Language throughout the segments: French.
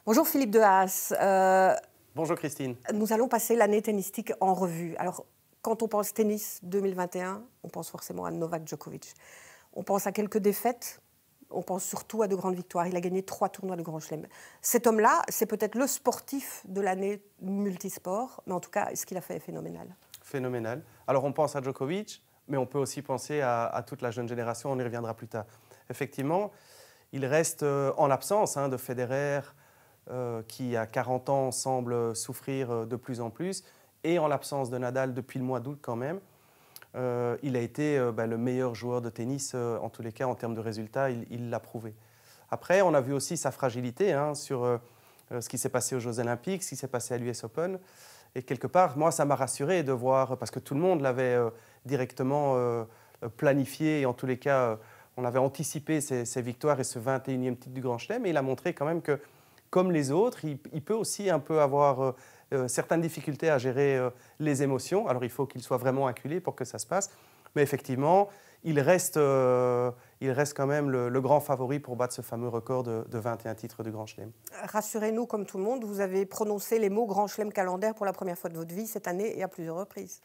Bonjour Philippe de Haas. Bonjour Christine. Nous allons passer l'année tennistique en revue. Alors, quand on pense tennis 2021, on pense forcément à Novak Djokovic. On pense à quelques défaites, on pense surtout à de grandes victoires. Il a gagné 3 tournois de Grand Chelem. Cet homme-là, c'est peut-être le sportif de l'année multisport, mais en tout cas, ce qu'il a fait est phénoménal. Phénoménal. Alors on pense à Djokovic, mais on peut aussi penser à toute la jeune génération, on y reviendra plus tard. Effectivement, il reste en absence de Federer, qui à 40 ans semble souffrir de plus en plus, et en l'absence de Nadal depuis le mois d'août quand même. Il a été le meilleur joueur de tennis, en tous les cas en termes de résultats, il l'a prouvé. Après, on a vu aussi sa fragilité sur ce qui s'est passé aux Jeux Olympiques, ce qui s'est passé à l'US Open. Et quelque part, moi, ça m'a rassuré de voir, parce que tout le monde l'avait directement planifié, et en tous les cas, on avait anticipé ses victoires et ce 21e titre du Grand Chelem, et il a montré quand même que, comme les autres, il peut aussi un peu avoir certaines difficultés à gérer les émotions. Alors, il faut qu'il soit vraiment acculé pour que ça se passe. Mais effectivement, il reste quand même le grand favori pour battre ce fameux record de 21 titres du Grand Chelem. Rassurez-nous, comme tout le monde, vous avez prononcé les mots Grand Chelem calendaire pour la première fois de votre vie cette année et à plusieurs reprises.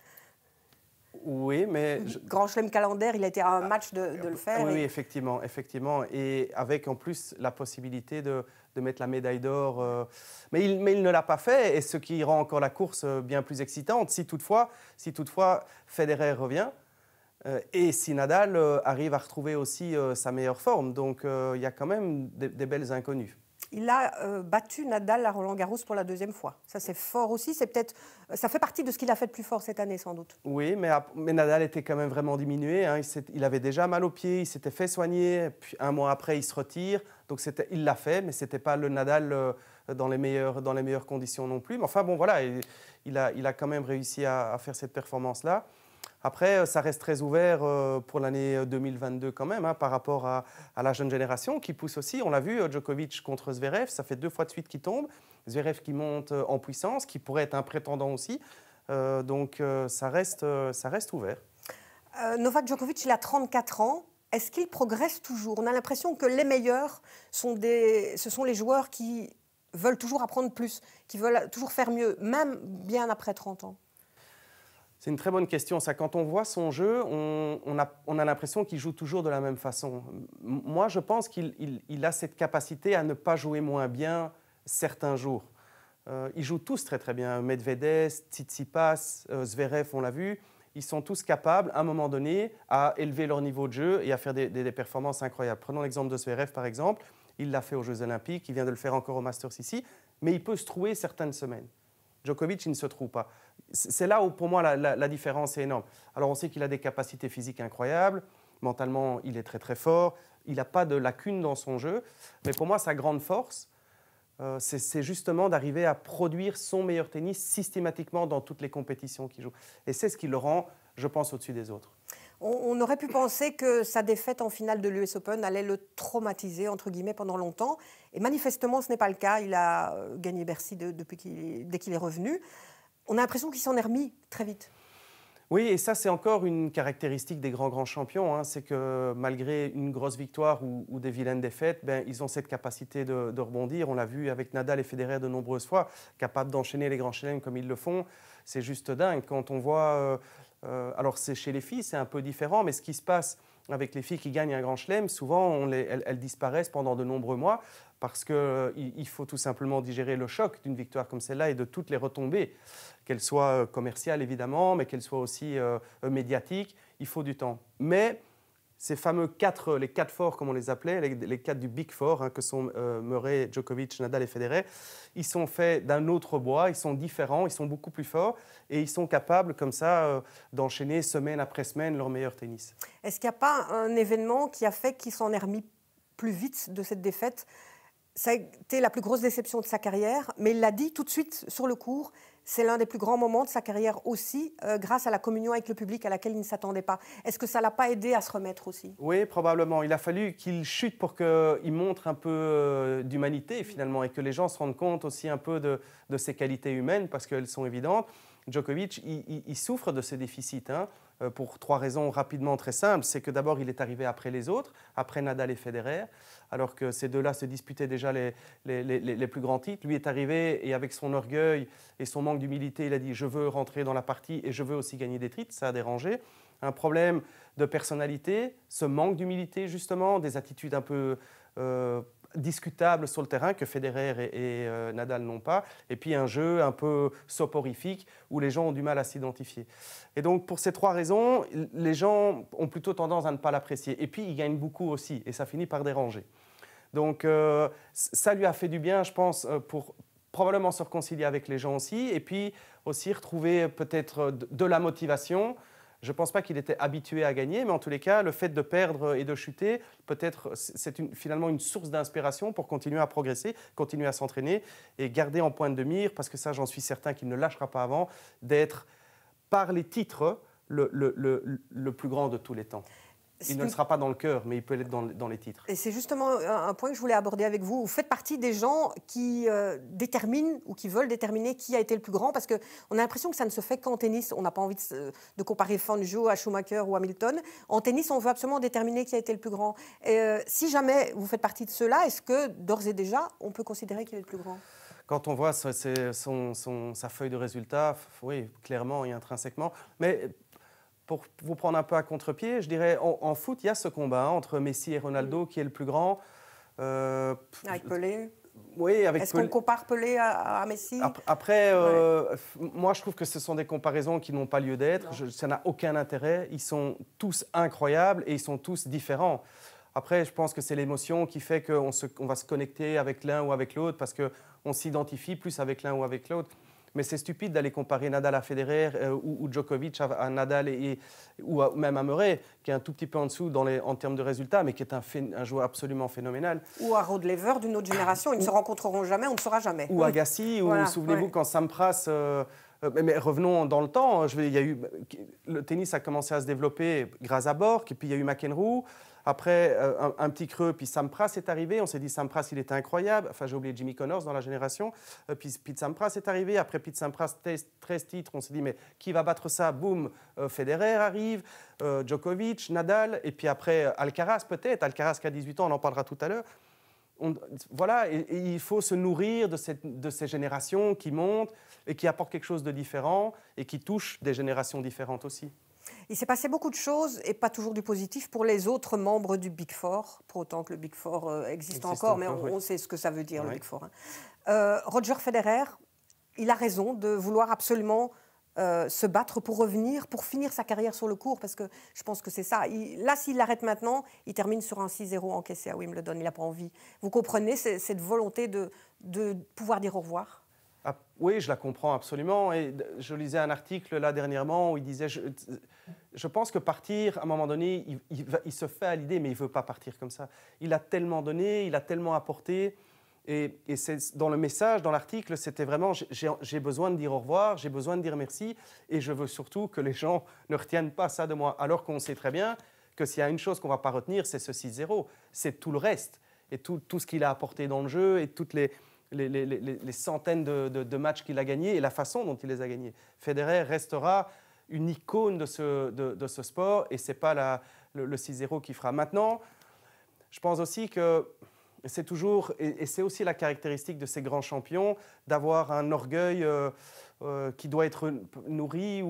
Oui, mais... Grand Chelem calendaire, il a été à un match de le faire. Oui, effectivement. Et avec en plus la possibilité de mettre la médaille d'or. Mais il ne l'a pas fait, et ce qui rend encore la course bien plus excitante. Si toutefois Federer revient, et si Nadal arrive à retrouver aussi sa meilleure forme. Donc il y a quand même des belles inconnues. Il a battu Nadal à Roland-Garros pour la 2e fois. Ça, c'est fort aussi. Ça fait partie de ce qu'il a fait de plus fort cette année, sans doute. Oui, mais Nadal était quand même vraiment diminué. Il avait déjà mal aux pieds, il s'était fait soigner. Puis un mois après, il se retire. Donc il l'a fait, mais ce n'était pas le Nadal dans les meilleures conditions non plus. Mais enfin, bon, voilà, il a quand même réussi à faire cette performance-là. Après, ça reste très ouvert pour l'année 2022 quand même, par rapport à la jeune génération qui pousse aussi. On l'a vu, Djokovic contre Zverev, ça fait 2 fois de suite qu'il tombe. Zverev qui monte en puissance, qui pourrait être un prétendant aussi. Donc ça reste ouvert. Novak Djokovic, il a 34 ans. Est-ce qu'il progresse toujours? On a l'impression que les meilleurs, ce sont les joueurs qui veulent toujours apprendre plus, qui veulent toujours faire mieux, même bien après 30 ans. C'est une très bonne question. Ça, quand on voit son jeu, on a l'impression qu'il joue toujours de la même façon. Moi, je pense qu'il a cette capacité à ne pas jouer moins bien certains jours. Ils jouent tous très très bien. Medvedev, Tsitsipas, Zverev, on l'a vu. Ils sont tous capables, à un moment donné, à élever leur niveau de jeu et à faire des performances incroyables. Prenons l'exemple de Zverev, par exemple. Il l'a fait aux Jeux Olympiques, il vient de le faire encore au Masters ici, mais il peut se trouver certaines semaines. Djokovic, il ne se trouve pas. C'est là où, pour moi, la différence est énorme. Alors, on sait qu'il a des capacités physiques incroyables. Mentalement, il est très, très fort. Il n'a pas de lacunes dans son jeu. Mais pour moi, sa grande force, c'est justement d'arriver à produire son meilleur tennis systématiquement dans toutes les compétitions qu'il joue. Et c'est ce qui le rend, je pense, au-dessus des autres. On aurait pu penser que sa défaite en finale de l'US Open allait le traumatiser, entre guillemets, pendant longtemps. Et manifestement, ce n'est pas le cas. Il a gagné Bercy dès qu'il est revenu. On a l'impression qu'il s'en est remis très vite. Oui, et ça, c'est encore une caractéristique des grands champions. C'est que malgré une grosse victoire ou des vilaines défaites, ils ont cette capacité de rebondir. On l'a vu avec Nadal et Federer de nombreuses fois, capables d'enchaîner les grands chelems comme ils le font. C'est juste dingue. Quand on voit... alors, c'est chez les filles, c'est un peu différent, mais ce qui se passe avec les filles qui gagnent un grand chelem, souvent, elles disparaissent pendant de nombreux mois parce qu'il faut tout simplement digérer le choc d'une victoire comme celle-là et de toutes les retombées, qu'elles soient commerciales évidemment, mais qu'elles soient aussi médiatiques. Il faut du temps. Mais ces fameux les 4 forts, comme on les appelait, les 4 du Big Four, que sont Murray, Djokovic, Nadal et Federer, ils sont faits d'un autre bois, ils sont différents, ils sont beaucoup plus forts et ils sont capables, comme ça, d'enchaîner semaine après semaine leur meilleur tennis. Est-ce qu'il n'y a pas un événement qui a fait qu'il s'en est remis plus vite de cette défaite? Ça a été la plus grosse déception de sa carrière, mais il l'a dit tout de suite sur le court. C'est l'un des plus grands moments de sa carrière aussi, grâce à la communion avec le public à laquelle il ne s'attendait pas. Est-ce que ça ne l'a pas aidé à se remettre aussi? Oui, probablement. Il a fallu qu'il chute pour qu'il montre un peu d'humanité finalement et que les gens se rendent compte aussi un peu de ses qualités humaines parce qu'elles sont évidentes. Djokovic, il souffre de ces déficits. pour 3 raisons rapidement très simples. C'est que d'abord, il est arrivé après les autres, après Nadal et Federer, alors que ces deux-là se disputaient déjà les plus grands titres. Lui est arrivé et avec son orgueil et son manque d'humilité, il a dit « je veux rentrer dans la partie et je veux aussi gagner des titres ». Ça a dérangé. Un problème de personnalité, ce manque d'humilité justement, des attitudes un peu discutables sur le terrain que Federer et Nadal n'ont pas, et puis un jeu un peu soporifique où les gens ont du mal à s'identifier. Et donc pour ces 3 raisons, les gens ont plutôt tendance à ne pas l'apprécier. Et puis il gagne beaucoup aussi, et ça finit par déranger. Donc ça lui a fait du bien, je pense, pour probablement se réconcilier avec les gens aussi, et puis aussi retrouver peut-être de la motivation. Je ne pense pas qu'il était habitué à gagner, mais en tous les cas, le fait de perdre et de chuter, peut-être c'est finalement une source d'inspiration pour continuer à progresser, continuer à s'entraîner et garder en pointe de mire, parce que ça, j'en suis certain qu'il ne lâchera pas avant, d'être, par les titres, le plus grand de tous les temps. Il ne le sera pas dans le cœur, mais il peut l'être dans les titres. Et c'est justement un point que je voulais aborder avec vous. Vous faites partie des gens qui déterminent ou qui veulent déterminer qui a été le plus grand, parce qu'on a l'impression que ça ne se fait qu'en tennis. On n'a pas envie de comparer Fangio à Schumacher ou Hamilton. En tennis, on veut absolument déterminer qui a été le plus grand. Et, si jamais vous faites partie de ceux-là, est-ce que d'ores et déjà, on peut considérer qu'il est le plus grand ? Quand on voit sa feuille de résultats, oui, clairement et intrinsèquement. Mais pour vous prendre un peu à contre-pied, je dirais, en foot, il y a ce combat entre Messi et Ronaldo, qui est le plus grand. Avec Pelé. Oui, avec Est-ce qu'on compare Pelé à Messi ? Après, moi, je trouve que ce sont des comparaisons qui n'ont pas lieu d'être. Ça n'a aucun intérêt. Ils sont tous incroyables et ils sont tous différents. Après, je pense que c'est l'émotion qui fait qu'on va se connecter avec l'un ou avec l'autre parce qu'on s'identifie plus avec l'un ou avec l'autre. Mais c'est stupide d'aller comparer Nadal à Federer ou Djokovic à Nadal ou même à Murray, qui est un tout petit peu en dessous en termes de résultats, mais qui est un joueur absolument phénoménal. Ou à Rod Laver d'une autre génération. Ils ne se rencontreront jamais, on ne saura jamais. Ou Agassi, voilà, ou souvenez-vous quand Sampras... mais revenons dans le temps. Le tennis a commencé à se développer grâce à Borg, et puis il y a eu McEnroe. Après, un petit creux, puis Sampras est arrivé. On s'est dit Sampras, il était incroyable. Enfin, j'ai oublié Jimmy Connors dans la génération. Puis Pete Sampras est arrivé. Après Pete Sampras, 13 titres. On s'est dit, mais qui va battre ça? Boum, Federer arrive, Djokovic, Nadal. Et puis après, Alcaraz peut-être. Alcaraz qui a 18 ans, on en parlera tout à l'heure. Voilà, et il faut se nourrir de ces générations qui montent et qui apportent quelque chose de différent et qui touchent des générations différentes aussi. Il s'est passé beaucoup de choses et pas toujours du positif pour les autres membres du Big Four, pour autant que le Big Four existe encore, mais on sait ce que ça veut dire, le Big Four. Roger Federer, il a raison de vouloir absolument se battre pour revenir, pour finir sa carrière sur le court, parce que je pense que c'est ça. Là, s'il l'arrête maintenant, il termine sur un 6-0 encaissé à Wimbledon, il n'a pas envie. Vous comprenez cette volonté de pouvoir dire au revoir ? Ah, oui, je la comprends absolument. Et je lisais un article là dernièrement où il disait je pense que partir, à un moment donné, il se fait à l'idée, mais il ne veut pas partir comme ça. Il a tellement donné, il a tellement apporté. Et c'est, dans le message, dans l'article, c'était vraiment j'ai besoin de dire au revoir, j'ai besoin de dire merci. Et je veux surtout que les gens ne retiennent pas ça de moi. Alors qu'on sait très bien que s'il y a une chose qu'on ne va pas retenir, c'est ce 6-0. C'est tout le reste. Et tout ce qu'il a apporté dans le jeu et toutes les centaines de matchs qu'il a gagnés et la façon dont il les a gagnés. Federer restera une icône de ce sport et ce n'est pas le 6-0 qui fera. Maintenant, je pense aussi que c'est toujours, et c'est aussi la caractéristique de ces grands champions, d'avoir un orgueil qui doit être nourri.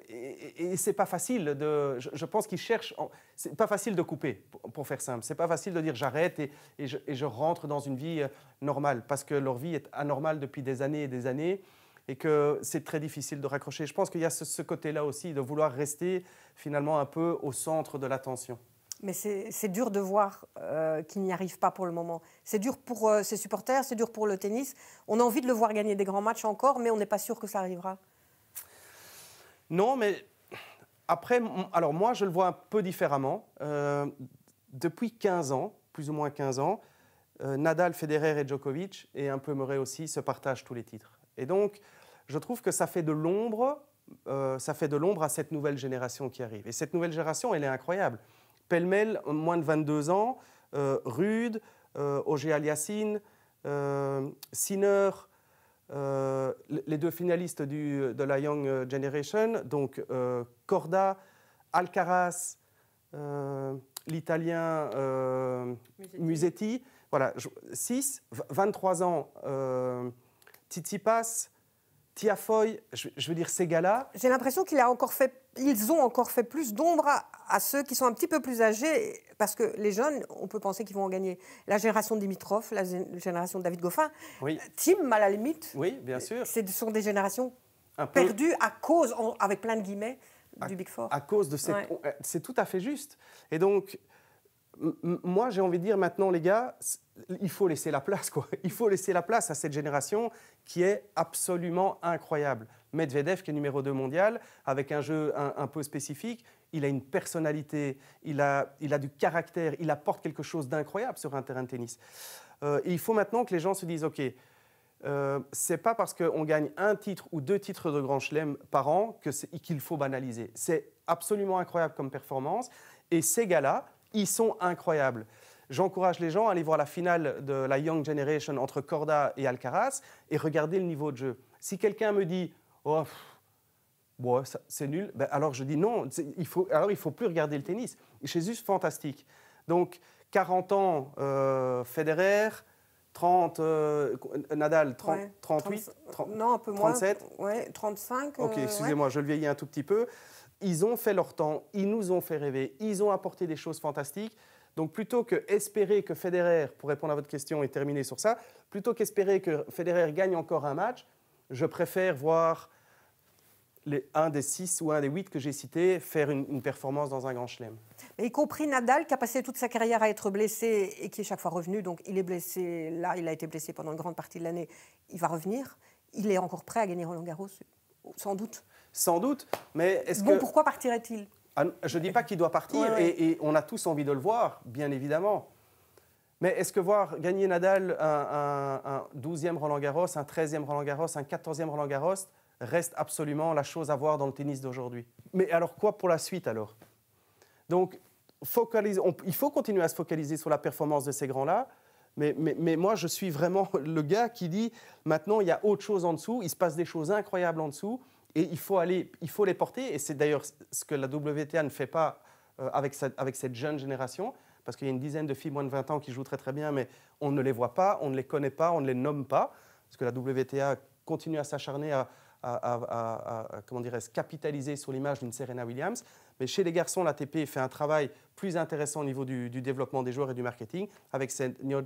Et c'est pas facile. Je pense qu'ils cherchent. C'est pas facile de couper, pour faire simple. C'est pas facile de dire j'arrête et je rentre dans une vie normale, parce que leur vie est anormale depuis des années et des années, et que c'est très difficile de raccrocher. Je pense qu'il y a ce côté-là aussi, de vouloir rester finalement un peu au centre de l'attention. Mais c'est dur de voir qu'il n'y arrive pas pour le moment. C'est dur pour ses supporters, c'est dur pour le tennis. On a envie de le voir gagner des grands matchs encore, mais on n'est pas sûr que ça arrivera. Non, mais après, alors moi, je le vois un peu différemment. Depuis 15 ans, plus ou moins 15 ans, Nadal, Federer et Djokovic, et un peu Murray aussi, se partagent tous les titres. Et donc, je trouve que ça fait de l'ombre à cette nouvelle génération qui arrive. Et cette nouvelle génération, elle est incroyable. Pêle-mêle, moins de 22 ans, Ruud, Auger-Aliassime, Sinner, les deux finalistes de la Young Generation, donc Korda, Alcaraz, l'Italien Musetti, voilà, 6, 23 ans, Tsitsipas, Tiafoe, je veux dire ces gars-là. J'ai l'impression qu'ils ont encore fait plus d'ombre à ceux qui sont un petit peu plus âgés, parce que les jeunes, on peut penser qu'ils vont en gagner. La génération Dimitrov, la génération de David Goffin, Oui. Thiem, à la limite. Oui, bien sûr. Ce sont des générations perdues à cause, avec plein de guillemets, du Big Four. À cause de cette... Ouais. C'est tout à fait juste. Et donc, moi, j'ai envie de dire maintenant, les gars, il faut laisser la place, quoi. Il faut laisser la place à cette génération qui est absolument incroyable. Medvedev, qui est numéro 2 mondial, avec un jeu un peu spécifique, il a une personnalité, il a du caractère, il apporte quelque chose d'incroyable sur un terrain de tennis. Et il faut maintenant que les gens se disent, OK, c'est pas parce qu'on gagne 1 titre ou 2 titres de Grand Chelem par an qu'il faut banaliser. C'est absolument incroyable comme performance. Et ces gars-là, ils sont incroyables. J'encourage les gens à aller voir la finale de la Young Generation entre Korda et Alcaraz et regarder le niveau de jeu. Si quelqu'un me dit « Oh, bon, c'est nul », ben alors je dis non, il faut plus regarder le tennis. C'est juste fantastique. Donc, 40 ans, Federer, 30, Nadal, 38, non, un peu moins, 37. Ouais, 35. Ok, excusez-moi, je le vieillis un tout petit peu. Ils ont fait leur temps, ils nous ont fait rêver, ils ont apporté des choses fantastiques. Donc plutôt qu'espérer que Federer, pour répondre à votre question et terminer sur ça, plutôt qu'espérer que Federer gagne encore un match, je préfère voir un des 6 ou un des 8 que j'ai cités faire une performance dans un grand chelem. Y compris Nadal, qui a passé toute sa carrière à être blessé et qui est chaque fois revenu. Donc il est blessé, là il a été blessé pendant une grande partie de l'année, il va revenir. Il est encore prêt à gagner Roland-Garros, sans doute. Sans doute, mais est-ce que... Bon, pourquoi partirait-il ? Je ne dis pas qu'il doit partir, et on a tous envie de le voir, bien évidemment. Mais est-ce que voir gagner Nadal un 12e Roland-Garros, un 13e Roland-Garros, un 14e Roland-Garros reste absolument la chose à voir dans le tennis d'aujourd'hui? Mais alors quoi pour la suite alors? Donc, il faut continuer à se focaliser sur la performance de ces grands-là, mais moi, je suis vraiment le gars qui dit maintenant, il y a autre chose en dessous, il se passe des choses incroyables en dessous, et il faut les porter. Et c'est d'ailleurs ce que la WTA ne fait pas avec cette jeune génération, parce qu'il y a une dizaine de filles moins de 20 ans qui jouent très très bien, mais on ne les voit pas, on ne les connaît pas, on ne les nomme pas, parce que la WTA continue à s'acharner à capitaliser sur l'image d'une Serena Williams. Mais chez les garçons, l'ATP fait un travail plus intéressant au niveau du développement des joueurs et du marketing, avec cette New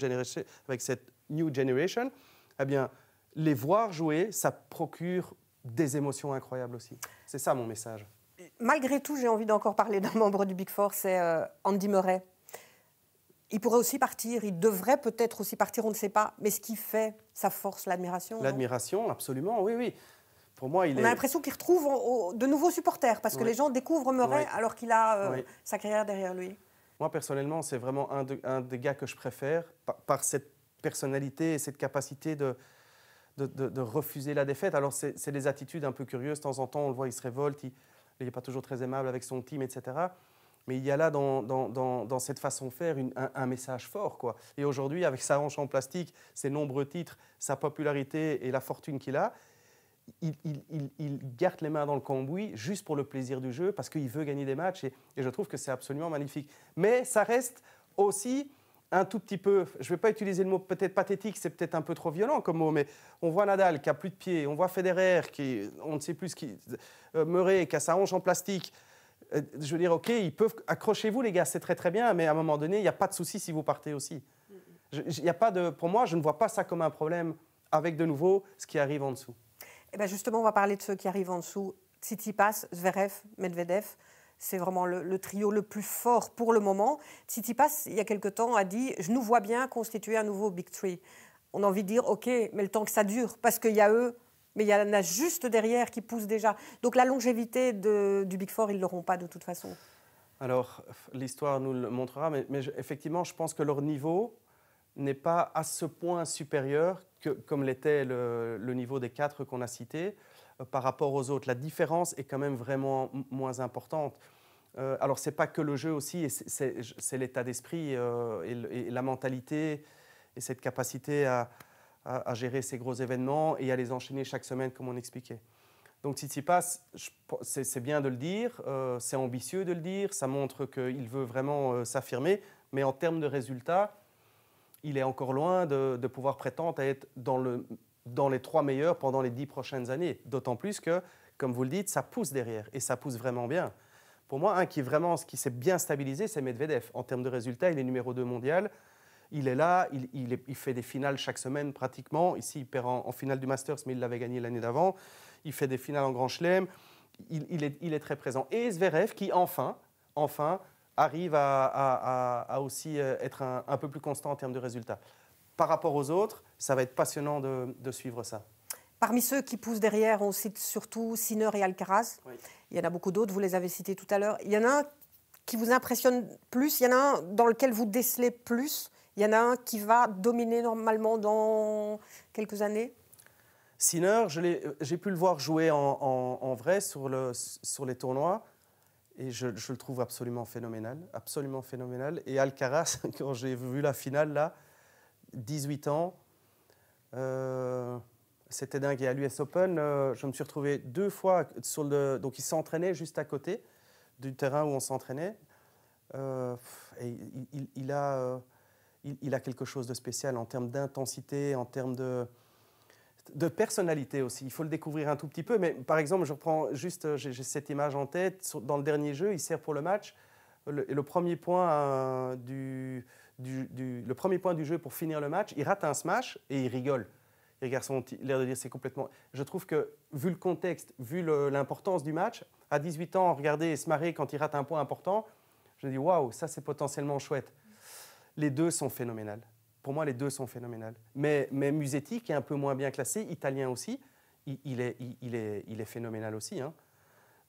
Generation. Eh bien, les voir jouer, ça procure des émotions incroyables aussi. C'est ça mon message. Malgré tout, j'ai envie d'encore parler d'un membre du Big Four, c'est Andy Murray. Il pourrait aussi partir, il devrait peut-être aussi partir, on ne sait pas. Mais ce qui fait sa force, l'admiration. L'admiration, absolument, oui. Pour moi, on a l'impression qu'il retrouve de nouveaux supporters, parce que les gens découvrent Murray alors qu'il a sa carrière derrière lui. Moi, personnellement, c'est vraiment un des gars que je préfère, par cette personnalité et cette capacité de refuser la défaite. Alors, c'est des attitudes un peu curieuses. De temps en temps, on le voit, il se révolte, il n'est pas toujours très aimable avec son team, etc. Mais il y a là, dans cette façon de faire, un message fort, quoi. Et aujourd'hui, avec sa hanche en plastique, ses nombreux titres, sa popularité et la fortune qu'il a, il garde les mains dans le cambouis juste pour le plaisir du jeu, parce qu'il veut gagner des matchs. Et je trouve que c'est absolument magnifique. Mais ça reste aussi un tout petit peu, je ne vais pas utiliser le mot peut-être pathétique, c'est peut-être un peu trop violent comme mot, mais on voit Nadal qui a plus de pieds, on voit Federer qui, on ne sait plus Murray qui a sa hanche en plastique. Je veux dire, ok, ils peuvent, accrochez-vous les gars, c'est très très bien, mais à un moment donné, il n'y a pas de souci si vous partez aussi. Pour moi, je ne vois pas ça comme un problème avec de nouveau ce qui arrive en dessous. Et bien justement, on va parler de ceux qui arrivent en dessous. Tsitsipas, Zverev, Medvedev. C'est vraiment le trio le plus fort pour le moment. Tsitsipas, il y a quelque temps, a dit « Je nous vois bien constituer un nouveau Big Three ». On a envie de dire « Ok, mais le temps que ça dure, parce qu'il y a eux, mais il y en a juste derrière qui poussent déjà. » Donc la longévité du Big Four, ils ne l'auront pas de toute façon. Alors, l'histoire nous le montrera, mais effectivement, je pense que leur niveau n'est pas à ce point supérieur comme l'était le niveau des 4 qu'on a cités par rapport aux autres. La différence est quand même vraiment moins importante. Alors, ce n'est pas que le jeu aussi, c'est l'état d'esprit et la mentalité et cette capacité à gérer ces gros événements et à les enchaîner chaque semaine, comme on expliquait. Donc Tsitsipas, c'est bien de le dire, c'est ambitieux de le dire, ça montre qu'il veut vraiment s'affirmer, mais en termes de résultats, il est encore loin de pouvoir prétendre à être dans les 3 meilleurs pendant les 10 prochaines années. D'autant plus que, comme vous le dites, ça pousse derrière, et ça pousse vraiment bien. Pour moi, qui s'est bien stabilisé, c'est Medvedev. En termes de résultats, il est numéro 2 mondial. Il est là, il fait des finales chaque semaine pratiquement. Ici, il perd en finale du Masters, mais il l'avait gagné l'année d'avant. Il fait des finales en Grand Chelem. Il est très présent. Et Zverev, qui enfin arrive à aussi être un peu plus constant en termes de résultats. Par rapport aux autres, ça va être passionnant de suivre ça. Parmi ceux qui poussent derrière, on cite surtout Sinner et Alcaraz. Oui. Il y en a beaucoup d'autres, vous les avez cités tout à l'heure. Il y en a un qui vous impressionne plus, il y en a un dans lequel vous décelez plus, il y en a un qui va dominer normalement dans quelques années. Sinner, j'ai pu le voir jouer en vrai sur les tournois et je le trouve absolument phénoménal. Et Alcaraz, quand j'ai vu la finale, là, 18 ans, c'était dingue. Et à l'US Open, je me suis retrouvé 2 fois donc il s'entraînait juste à côté du terrain où on s'entraînait. Et il a quelque chose de spécial en termes d'intensité, en termes de personnalité aussi. Il faut le découvrir un tout petit peu. Mais par exemple, je reprends juste, j'ai cette image en tête. Dans le dernier jeu, il sert pour le match. Le premier point du jeu pour finir le match, il rate un smash et il rigole. Il regarde l'air de dire c'est complètement... Je trouve que, vu le contexte, vu l'importance du match, à 18 ans, regarder et se marrer quand il rate un point important, je me dis waouh, ça c'est potentiellement chouette. Les deux sont phénoménales. Pour moi, les deux sont phénoménales. Mais Musetti, qui est un peu moins bien classé, italien aussi, il est phénoménal aussi. Hein.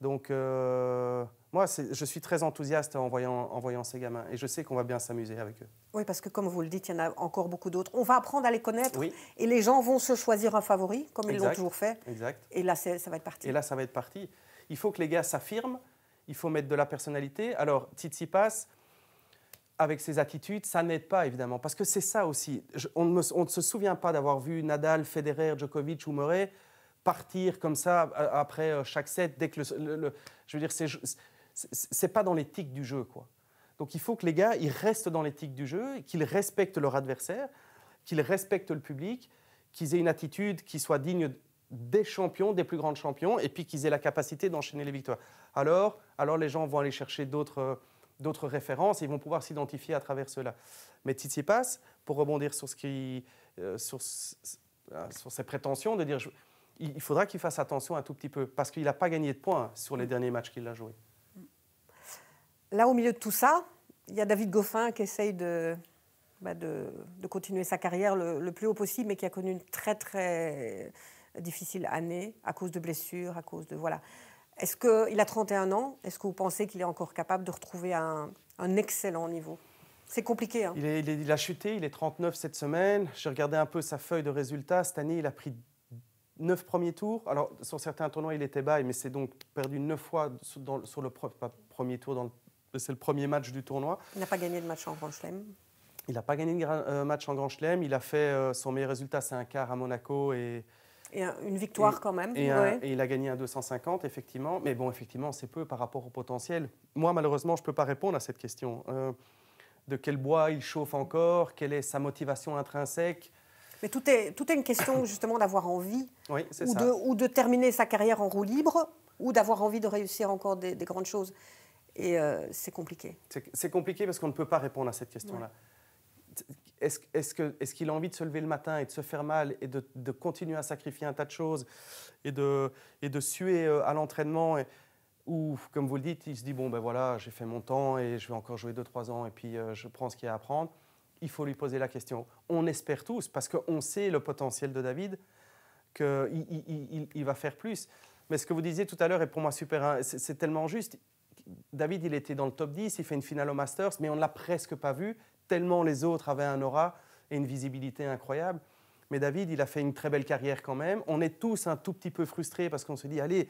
Donc, moi, je suis très enthousiaste en voyant ces gamins. Et je sais qu'on va bien s'amuser avec eux. Oui, parce que comme vous le dites, il y en a encore beaucoup d'autres. On va apprendre à les connaître. Oui. Et les gens vont se choisir un favori, comme ils l'ont toujours fait. Exact. Et là, ça va être parti. Et là, ça va être parti. Il faut que les gars s'affirment. Il faut mettre de la personnalité. Alors, Tsitsipas, avec ses attitudes, ça n'aide pas, évidemment. Parce que c'est ça aussi. On ne se souvient pas d'avoir vu Nadal, Federer, Djokovic ou Murray partir comme ça après chaque set. Dès que je veux dire, c'est pas dans l'éthique du jeu, quoi. Donc, il faut que les gars, ils restent dans l'éthique du jeu, qu'ils respectent leur adversaire, qu'ils respectent le public, qu'ils aient une attitude qui soit digne des champions, des plus grands champions, et puis qu'ils aient la capacité d'enchaîner les victoires. Alors les gens vont aller chercher d'autres références et ils vont pouvoir s'identifier à travers cela. Mais Tsitsipas, pour rebondir sur ses prétentions, de dire il faudra qu'il fasse attention un tout petit peu, parce qu'il n'a pas gagné de points sur les derniers matchs qu'il a joués. Là, au milieu de tout ça, il y a David Goffin qui essaye de continuer sa carrière le plus haut possible, mais qui a connu une très, très difficile année à cause de blessures, à cause de... Voilà. Est-ce qu'il a 31 ans? Est-ce que vous pensez qu'il est encore capable de retrouver un excellent niveau? C'est compliqué. Hein. Il a chuté, il est 39 cette semaine. J'ai regardé un peu sa feuille de résultats. Cette année, il a pris 9 premiers tours. Alors, sur certains tournois, il était bas, mais c'est donc perdu 9 fois sur le premier tour. C'est le premier match du tournoi. Il n'a pas gagné de match en Grand Chelem. Il n'a pas gagné de match en Grand Chelem. Il a fait son meilleur résultat, c'est un quart à Monaco. Et une victoire quand même. Et il a gagné un 250, effectivement. Mais bon, effectivement, c'est peu par rapport au potentiel. Moi, malheureusement, je ne peux pas répondre à cette question. De quel bois il chauffe encore? Quelle est sa motivation intrinsèque? Mais tout est une question, justement, d'avoir envie. Oui, c'est ça. Ou de terminer sa carrière en roue libre, ou d'avoir envie de réussir encore des grandes choses. Et c'est compliqué. C'est compliqué parce qu'on ne peut pas répondre à cette question-là. Ouais. Est-ce qu'il a envie de se lever le matin et de se faire mal et de continuer à sacrifier un tas de choses et de suer à l'entraînement ou, comme vous le dites, il se dit, bon, ben voilà, j'ai fait mon temps et je vais encore jouer 2-3 ans et puis je prends ce qu'il y a à apprendre. Il faut lui poser la question. On espère tous, parce qu'on sait le potentiel de David, qu'il va faire plus. Mais ce que vous disiez tout à l'heure est pour moi super, c'est tellement juste. David, il était dans le top 10, il fait une finale au Masters, mais on ne l'a presque pas vu, tellement les autres avaient un aura et une visibilité incroyable. Mais David, il a fait une très belle carrière quand même. On est tous un tout petit peu frustrés parce qu'on se dit, allez,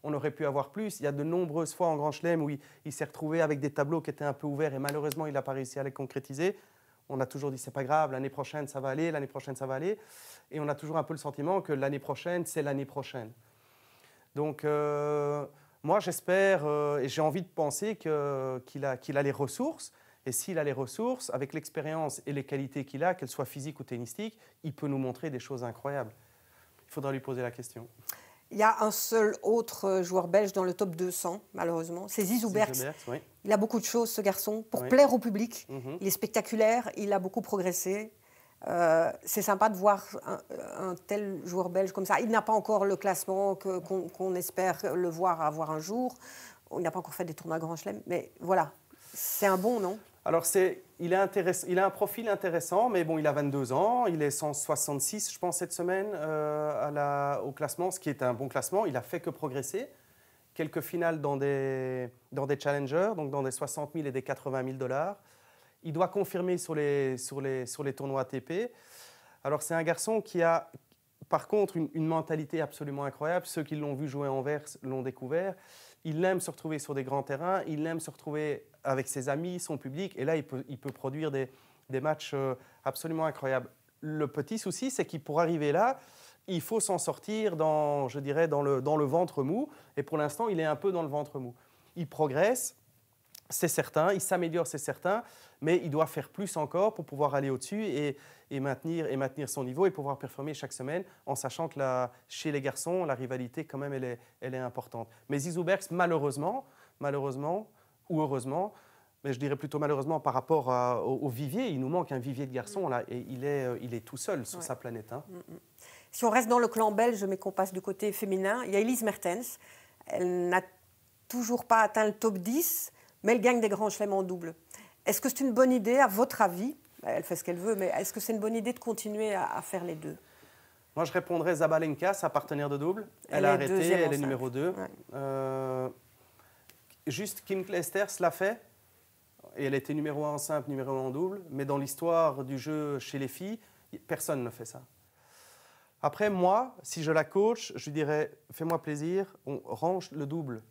on aurait pu avoir plus. Il y a de nombreuses fois en Grand Chelem où il s'est retrouvé avec des tableaux qui étaient un peu ouverts et malheureusement, il n'a pas réussi à les concrétiser. On a toujours dit, c'est pas grave, l'année prochaine, ça va aller, l'année prochaine, ça va aller. Et on a toujours un peu le sentiment que l'année prochaine, c'est l'année prochaine. Donc, moi, j'espère et j'ai envie de penser qu'il a les ressources. Et s'il a les ressources, avec l'expérience et les qualités qu'il a, qu'elles soient physiques ou tennistiques, il peut nous montrer des choses incroyables. Il faudra lui poser la question. Il y a un seul autre joueur belge dans le top 200, malheureusement. C'est Zizou Berks. Oui. Il a beaucoup de choses, ce garçon, pour Oui. plaire au public. Mm-hmm. Il est spectaculaire, il a beaucoup progressé. C'est sympa de voir un tel joueur belge comme ça. Il n'a pas encore le classement qu'on espère le voir avoir un jour. Il n'a pas encore fait des tournois Grand Chelem. Mais voilà, c'est un bon, non? Alors, il a un profil intéressant, mais bon, il a 22 ans, il est 166, je pense, cette semaine au classement, ce qui est un bon classement. Il a fait que progresser. Quelques finales dans des challengers, donc dans des 60 000 et des 80 000 $. Il doit confirmer sur les tournois ATP. Alors, c'est un garçon qui a, par contre, une mentalité absolument incroyable. Ceux qui l'ont vu jouer à Anvers l'ont découvert. Il aime se retrouver sur des grands terrains, il aime se retrouver avec ses amis, son public, et là, il peut produire des matchs absolument incroyables. Le petit souci, c'est qu'il pour arriver là, il faut s'en sortir dans le ventre mou, et pour l'instant, il est un peu dans le ventre mou. Il progresse, c'est certain, il s'améliore, c'est certain, mais il doit faire plus encore pour pouvoir aller au-dessus et maintenir son niveau et pouvoir performer chaque semaine, en sachant que chez les garçons, la rivalité, quand même, elle est importante. Mais Zizou Berks, malheureusement, ou heureusement, mais je dirais plutôt malheureusement par rapport au vivier, il nous manque un vivier de garçons, là, et il est tout seul sur sa planète. Hein. Si on reste dans le clan belge, mais qu'on passe du côté féminin, il y a Elise Mertens. Elle n'a toujours pas atteint le top 10, mais elle gagne des grands chelems en double. Est-ce que c'est une bonne idée, à votre avis? Elle fait ce qu'elle veut, mais est-ce que c'est une bonne idée de continuer à faire les deux? Moi, je répondrais Zabalenka, sa partenaire de double. Elle a arrêté, elle est numéro 2. Ouais. Juste Kim Clijsters l'a fait, et elle était numéro 1 en simple, numéro 1 en double, mais dans l'histoire du jeu chez les filles, personne ne fait ça. Après, moi, si je la coach, je lui dirais, fais-moi plaisir, on range le double.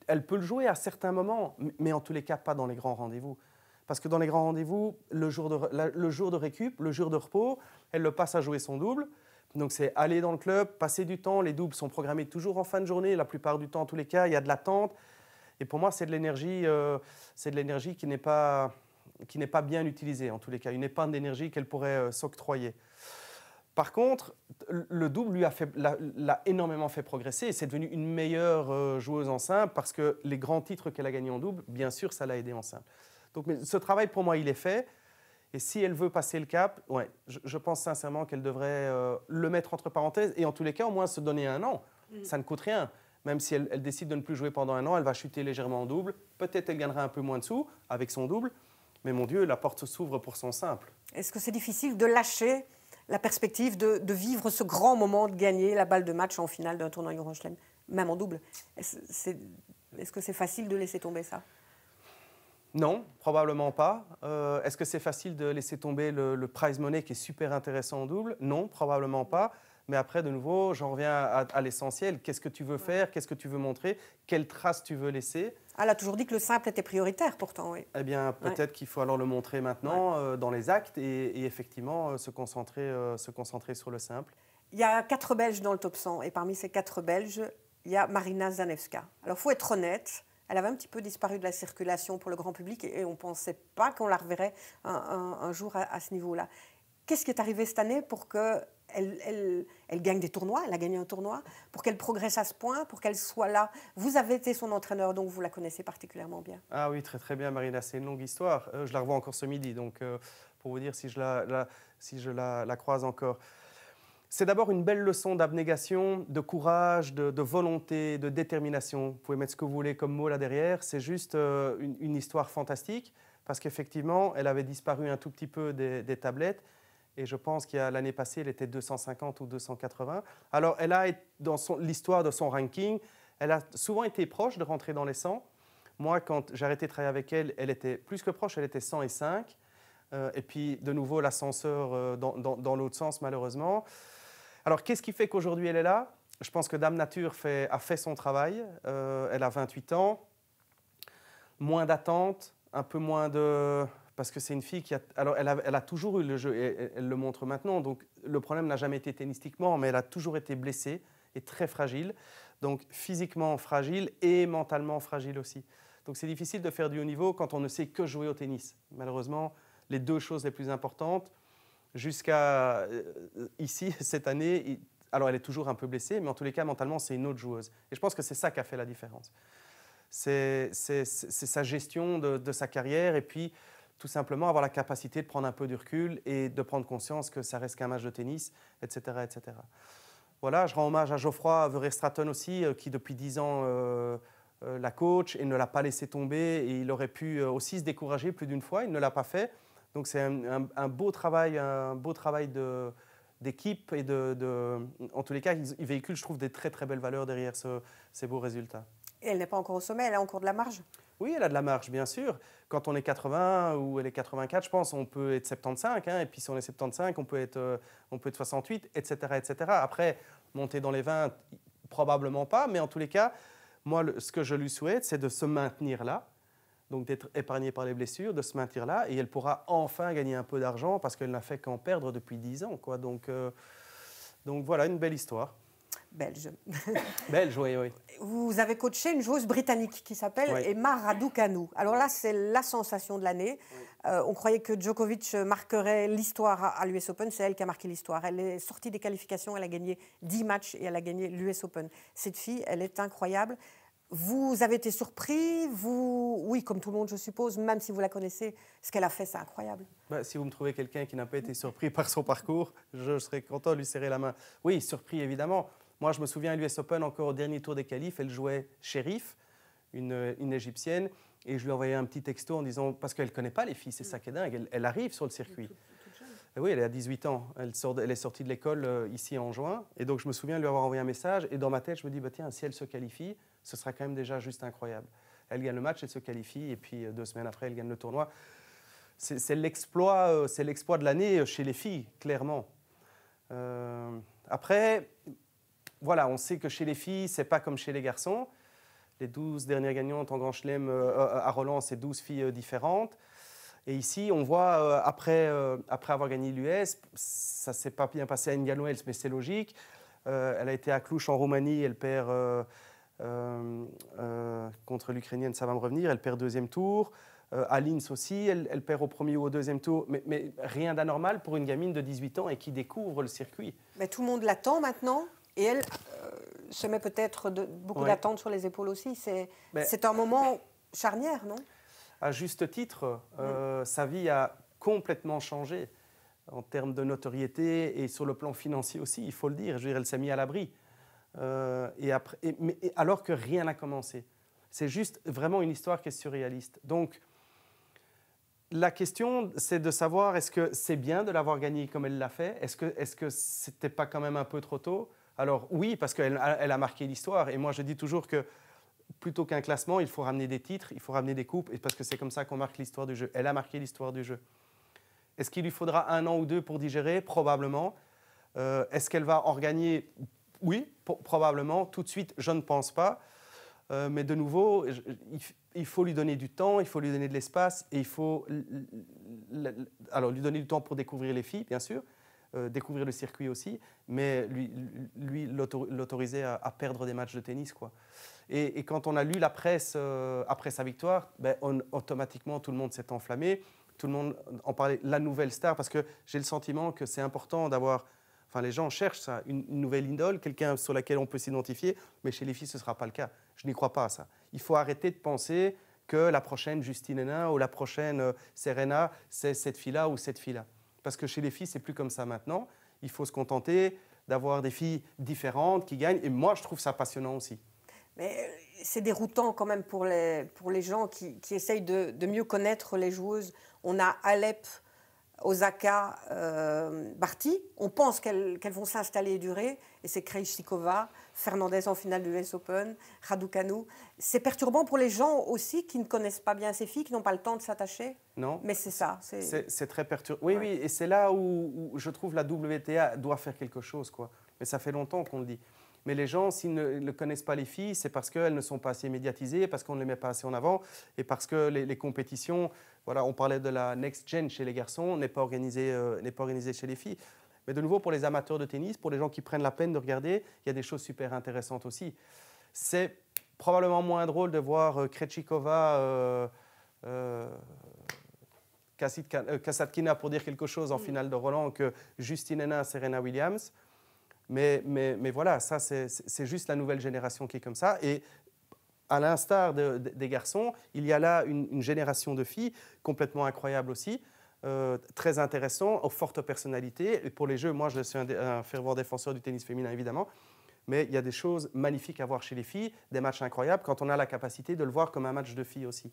Elle peut le jouer à certains moments, mais en tous les cas, pas dans les grands rendez-vous. Parce que dans les grands rendez-vous, le jour de récup, le jour de repos, elle le passe à jouer son double. Donc c'est aller dans le club, passer du temps. Les doubles sont programmés toujours en fin de journée. La plupart du temps, en tous les cas, il y a de l'attente. Et pour moi, c'est de l'énergie qui n'est pas bien utilisée, en tous les cas. Une épingle d'énergie qu'elle pourrait s'octroyer. Par contre, le double l'a énormément fait progresser et c'est devenu une meilleure joueuse en simple parce que les grands titres qu'elle a gagnés en double, bien sûr, ça l'a aidé en simple. Donc, mais ce travail, pour moi, il est fait. Et si elle veut passer le cap, ouais, je pense sincèrement qu'elle devrait le mettre entre parenthèses et en tous les cas, au moins se donner 1 an. Ça ne coûte rien. Même si elle décide de ne plus jouer pendant 1 an, elle va chuter légèrement en double. Peut-être elle gagnera un peu moins de sous avec son double. Mais mon Dieu, la porte s'ouvre pour son simple. Est-ce que c'est difficile de lâcher la perspective de vivre ce grand moment de gagner la balle de match en finale d'un tournoi Grand Chelem, même en double? Est-ce que c'est facile de laisser tomber ça? Non, probablement pas. Est-ce que c'est facile de laisser tomber le prize money qui est super intéressant en double? Non, probablement pas. Mais après, de nouveau, j'en reviens à l'essentiel. Qu'est-ce que tu veux faire? Qu'est-ce que tu veux montrer? Quelle trace tu veux laisser? Elle a toujours dit que le simple était prioritaire, pourtant, oui. Eh bien, peut-être qu'il faut alors le montrer maintenant dans les actes et effectivement se concentrer sur le simple. Il y a 4 Belges dans le top 100 et parmi ces 4 Belges, il y a Marina Zanevska. Alors, il faut être honnête, elle avait un petit peu disparu de la circulation pour le grand public et on ne pensait pas qu'on la reverrait un jour à ce niveau-là. Qu'est-ce qui est arrivé cette année pour qu'elle gagne des tournois? Elle a gagné un tournoi, pour qu'elle progresse à ce point, pour qu'elle soit là. Vous avez été son entraîneur, donc vous la connaissez particulièrement bien. Ah oui, très très bien, Marina. C'est une longue histoire. Je la revois encore ce midi, donc pour vous dire si je la croise encore. C'est d'abord une belle leçon d'abnégation, de courage, de volonté, de détermination. Vous pouvez mettre ce que vous voulez comme mot là derrière. C'est juste une histoire fantastique, parce qu'effectivement, elle avait disparu un tout petit peu des tablettes. Et je pense qu'il y a l'année passée, elle était 250 ou 280. Alors, elle a, dans l'histoire de son ranking, elle a souvent été proche de rentrer dans les 100. Moi, quand j'ai arrêté de travailler avec elle, elle était plus que proche, elle était 105. Et puis, de nouveau, l'ascenseur dans l'autre sens, malheureusement. Alors, qu'est-ce qui fait qu'aujourd'hui, elle est là? Je pense que Dame Nature a fait son travail. Elle a 28 ans. Moins d'attente, un peu moins de... Parce que c'est une fille qui a... Alors, elle a toujours eu le jeu, et elle le montre maintenant. Donc, le problème n'a jamais été tennistiquement, mais elle a toujours été blessée et très fragile. Donc physiquement fragile et mentalement fragile aussi. Donc c'est difficile de faire du haut niveau quand on ne sait que jouer au tennis. Malheureusement, les deux choses les plus importantes, jusqu'à ici, cette année, alors elle est toujours un peu blessée, mais en tous les cas, mentalement, c'est une autre joueuse. Et je pense que c'est ça qui a fait la différence. C'est sa gestion de sa carrière et puis tout simplement avoir la capacité de prendre un peu de recul et de prendre conscience que ça reste qu'un match de tennis, etc. etc. Voilà, je rends hommage à Geoffroy Verstraeten aussi, qui depuis 10 ans la coach et ne l'a pas laissé tomber. Et il aurait pu aussi se décourager plus d'une fois, il ne l'a pas fait. Donc c'est un beau travail, d'équipe et en tous les cas, il véhicule, je trouve, des très très belles valeurs derrière ces beaux résultats. Et elle n'est pas encore au sommet, elle a encore de la marge? Oui, elle a de la marge, bien sûr. Quand on est 80 ou elle est 84, je pense, on peut être 75. Hein, et puis si on est 75, on peut être 68, etc., etc. Après, monter dans les 20, probablement pas. Mais en tous les cas, moi, ce que je lui souhaite, c'est de se maintenir là. Donc d'être épargnée par les blessures, de se maintenir là. Et elle pourra enfin gagner un peu d'argent parce qu'elle n'a fait qu'en perdre depuis 10 ans. Quoi. Donc voilà, une belle histoire. Belge. Belge, oui, oui. Vous avez coaché une joueuse britannique qui s'appelle Emma Raducanu. Alors là, c'est la sensation de l'année. Oui. On croyait que Djokovic marquerait l'histoire à l'US Open. C'est elle qui a marqué l'histoire. Elle est sortie des qualifications, elle a gagné 10 matchs et elle a gagné l'US Open. Cette fille, elle est incroyable. Vous avez été surpris, oui, comme tout le monde, je suppose, même si vous la connaissez, ce qu'elle a fait, c'est incroyable. Si vous me trouvez quelqu'un qui n'a pas été surpris par son parcours, je serais content de lui serrer la main. Oui, surpris, évidemment. Moi, je me souviens à l'US Open, encore au dernier tour des qualifs, elle jouait Sherif, une Égyptienne, et je lui ai envoyé un petit texto en disant, parce qu'elle ne connaît pas les filles, c'est ça qui est dingue, elle arrive sur le circuit. Oui, elle a 18 ans, elle est sortie de l'école ici en juin, et donc je me souviens lui avoir envoyé un message, et dans ma tête, je me dis, tiens, si elle se qualifie, ce sera quand même déjà juste incroyable. Elle gagne le match, elle se qualifie, et puis 2 semaines après, elle gagne le tournoi. C'est l'exploit de l'année chez les filles, clairement. Après, voilà, on sait que chez les filles, ce n'est pas comme chez les garçons. Les 12 dernières gagnantes en Grand Chelem à Roland, c'est 12 filles différentes. Et ici, on voit, après avoir gagné l'US, ça ne s'est pas bien passé à Indian Wells, mais c'est logique. Elle a été à Cluj en Roumanie, elle perd contre l'Ukrainienne, ça va me revenir, elle perd 2e tour. À Linz aussi, elle perd au premier ou au 2e tour, mais rien d'anormal pour une gamine de 18 ans et qui découvre le circuit. Mais tout le monde l'attend maintenant. Et elle se met peut-être beaucoup d'attentes sur les épaules aussi. C'est un moment charnière, non? À juste titre, sa vie a complètement changé en termes de notoriété et sur le plan financier aussi, il faut le dire. Je veux dire, elle s'est mise à l'abri. Alors que rien n'a commencé. C'est juste vraiment une histoire qui est surréaliste. Donc, la question, c'est de savoir, est-ce que c'est bien de l'avoir gagnée comme elle l'a fait? Est-ce que c'était pas quand même un peu trop tôt? Alors oui, parce qu'elle a marqué l'histoire. Et moi, je dis toujours que plutôt qu'un classement, il faut ramener des titres, il faut ramener des coupes, et parce que c'est comme ça qu'on marque l'histoire du jeu. Elle a marqué l'histoire du jeu. Est-ce qu'il lui faudra 1 an ou 2 pour digérer? Probablement. Est-ce qu'elle va en regagner? Oui, probablement. Tout de suite, je ne pense pas. Mais de nouveau, il faut lui donner du temps, il faut lui donner de l'espace, et il faut lui donner du temps pour découvrir les filles, bien sûr, découvrir le circuit aussi, mais lui l'autoriser à perdre des matchs de tennis, quoi. Et quand on a lu la presse après sa victoire, automatiquement, tout le monde s'est enflammé. Tout le monde en parlait, la nouvelle star, parce que j'ai le sentiment que c'est important d'avoir... Enfin, les gens cherchent ça, une nouvelle idole, quelqu'un sur laquelle on peut s'identifier, mais chez les filles, ce ne sera pas le cas. Je n'y crois pas à ça. Il faut arrêter de penser que la prochaine Justine Henin ou la prochaine Serena, c'est cette fille-là ou cette fille-là. Parce que chez les filles, c'est plus comme ça maintenant. Il faut se contenter d'avoir des filles différentes qui gagnent. Et moi, je trouve ça passionnant aussi. Mais c'est déroutant quand même pour les gens qui essayent de mieux connaître les joueuses. On a Alep, Osaka, Barty. On pense qu'elles vont s'installer et durer. Et c'est Krejcikova, Fernandez en finale de l'US Open, Raducanu. C'est perturbant pour les gens aussi qui ne connaissent pas bien ces filles, qui n'ont pas le temps de s'attacher. Non. Mais c'est ça. C'est très perturbant. Oui, oui. Et c'est là où je trouve la WTA doit faire quelque chose, quoi. Mais ça fait longtemps qu'on le dit. Mais les gens, s'ils ne connaissent pas les filles, c'est parce qu'elles ne sont pas assez médiatisées, parce qu'on ne les met pas assez en avant, et parce que les compétitions, voilà, on parlait de la next gen chez les garçons, n'est pas organisée chez les filles. Mais de nouveau, pour les amateurs de tennis, pour les gens qui prennent la peine de regarder, il y a des choses super intéressantes aussi. C'est probablement moins drôle de voir Krejcikova, Kasatkina pour dire quelque chose en finale de Roland que Justine Henin, Serena Williams. Mais voilà, ça c'est juste la nouvelle génération qui est comme ça. Et à l'instar des garçons, il y a là une génération de filles complètement incroyable aussi, très intéressant, aux fortes personnalités. Et pour les jeux, moi je suis un fervent défenseur du tennis féminin évidemment, mais il y a des choses magnifiques à voir chez les filles, des matchs incroyables quand on a la capacité de le voir comme un match de filles aussi.